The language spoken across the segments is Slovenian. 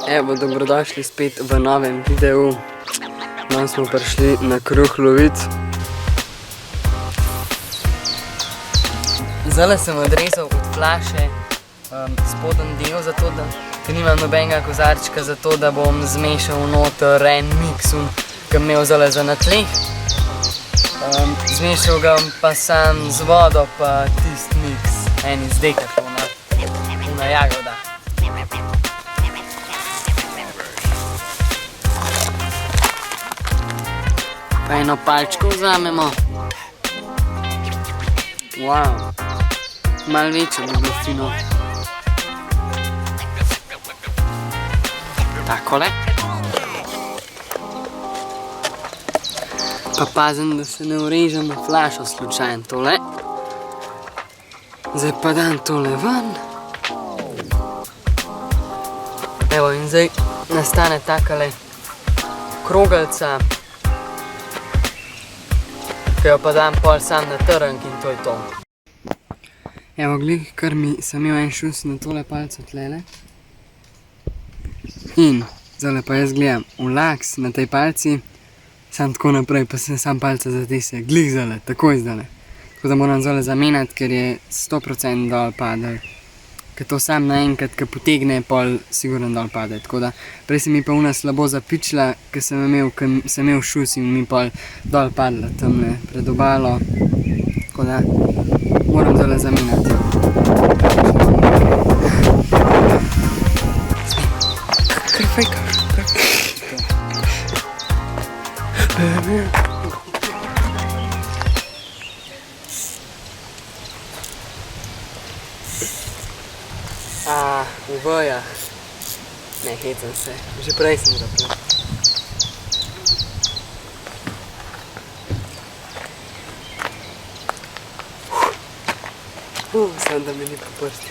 Evo, dobrodošli spet v novem videu. Danes smo prišli na kruh lovit. Zdaj sem odrezal od flaše spoden del, ker nimam nobenega kozarčka, zato da bom zmešal noter en mix, ki ga imel zdaj za na tleh. Zmešal ga pa sam z vodo pa tist mix, en iz Decathlona, una jagoda. Pa eno palčko vzamemo. Wow, malo večjo bi bilo fino. Takole. Pa pazim, da se ne urežem na flašo slučajno tole. Zdaj pa dam tole ven. Evo, in zdaj nastane takale krogelca, ki jo pa dam pol sam na trnk in to je to. Evo, glih, kar sem imel en šus na tole palco tlele. In zdaj pa jaz gledam v laks na tej palci, sam tako naprej, pa se sam palca zatese, glih zdaj, takoj zdaj. Tako da moram zdaj zamenjati, ker je 100% dol padel. Ker to sam naenkrat, ki potegne, pol sigurno dol pade. Tako da prej se mi pa una slabo zapičila, ker sem imel šus in mi pol dol padla tamle pred obalo. Tako da moram zdaj zamenjati. Kar fejkaš? V vojah. Ne, hecam se. Že prej sem zapil. Samo da mi ni po prsti.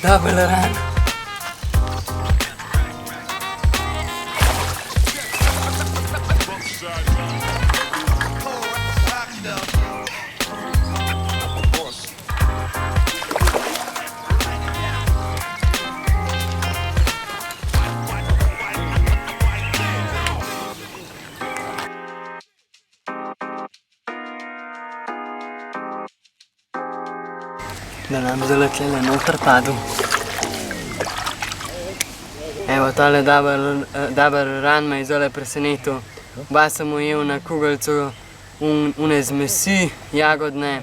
Double run. Da nam zdaj tlele noter padel. Evo, tale double run me je zdaj presenetil. Oba sem ujel na kugelcu une zmesi, jagodne.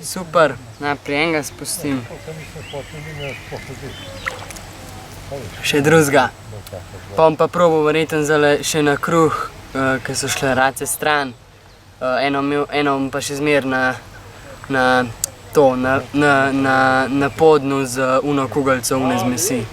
Super, naprej enega spustim. Še drugega. Pa bom pa probal verjetno zdaj še na kruh, ker so šle race stran. Eno bom pa še zmer na podnu z uno kugelco une zmesi.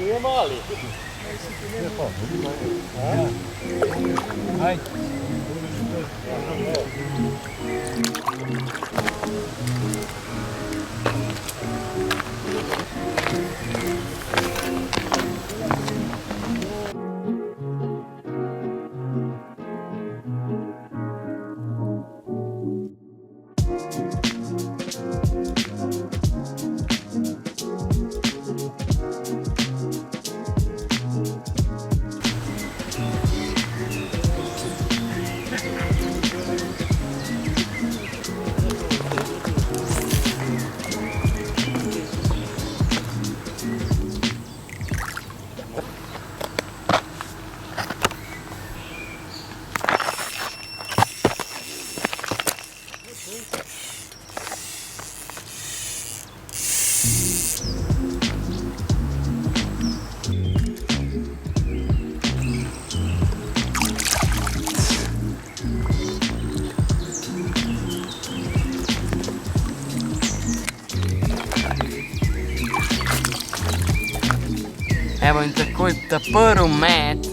Evo in takoj ta prvi met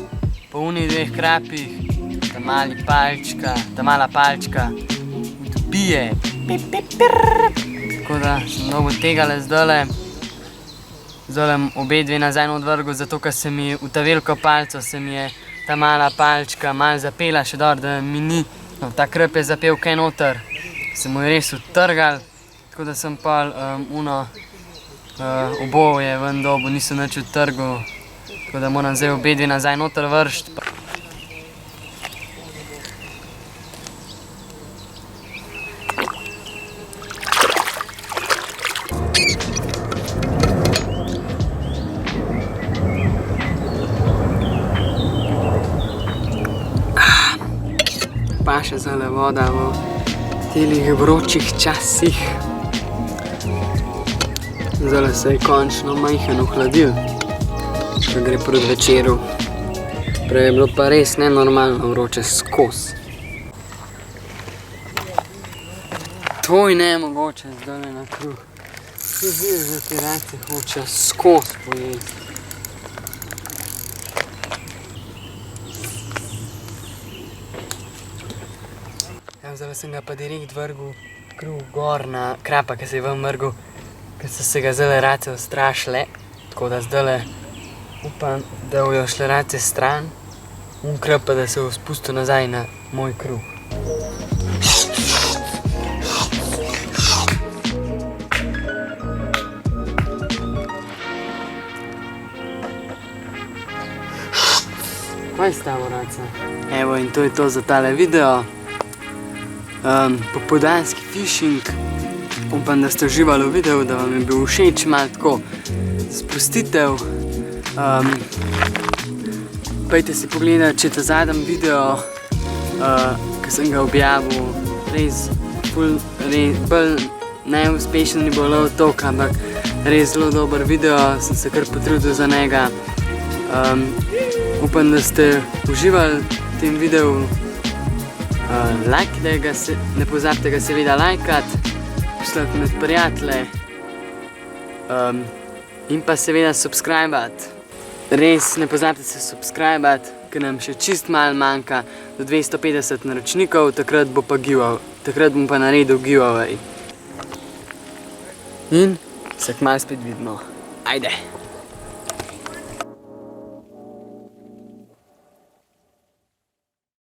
po unih dveh krapih, ta mala palčka odbije. Tako da sem dobil tegale zdajle obe dve nazaj odvrgel, zato ker se mi v ta veliko palco se mi je ta mala palčka malo zapela, še dobro, da mi ni, no, ta krp je zapel kaj noter, se mu je res utrgal, tako da sem pol oboje ven dobil, nisem nič utrgal, tako da moram zdaj obe dve nazaj noter vršt. Paše zale voda v telih vročih časih. Zale se je končno majhen ohladil, ko gre proti večeru. Prej je bilo pa res nenormalno vroče skozi. To je nemogoče zdajle na kruh. Ti vidiš, da ti rajce hoče skozi pojesti. Zdaj sem ga pa direkt vrgel kruh gor na krapa, ki se je ven vrgel, ker so se ga zdajle race ustrašile. Tako da zdajle upam, da bojo šle race stran, krap pa da se bo spustil nazaj na moj kruh. Kaj stavo, raca? Evo, in to je to za tale video. Popoldanski fishing. Upam, da ste uživali v videu, da vam je bil všeč, malo tako sprostitev. Pejte si pogledati, če ta zadnji video, ki sem ga objavil, res bolj neuspešen ni bo lov tok, ampak res zelo dober video, sem se kar potrudil za njega. Upam, da ste uživali v tem videu. Ne pozabite ga seveda lajkati, poslati med prijatelje in pa seveda subscribati. Res ne pozabite se subscribati, ker nam še čist malo manjka do 250 naročnikov, takrat bom pa naredil giveaway. In se kmalu spet vidimo. Ajde!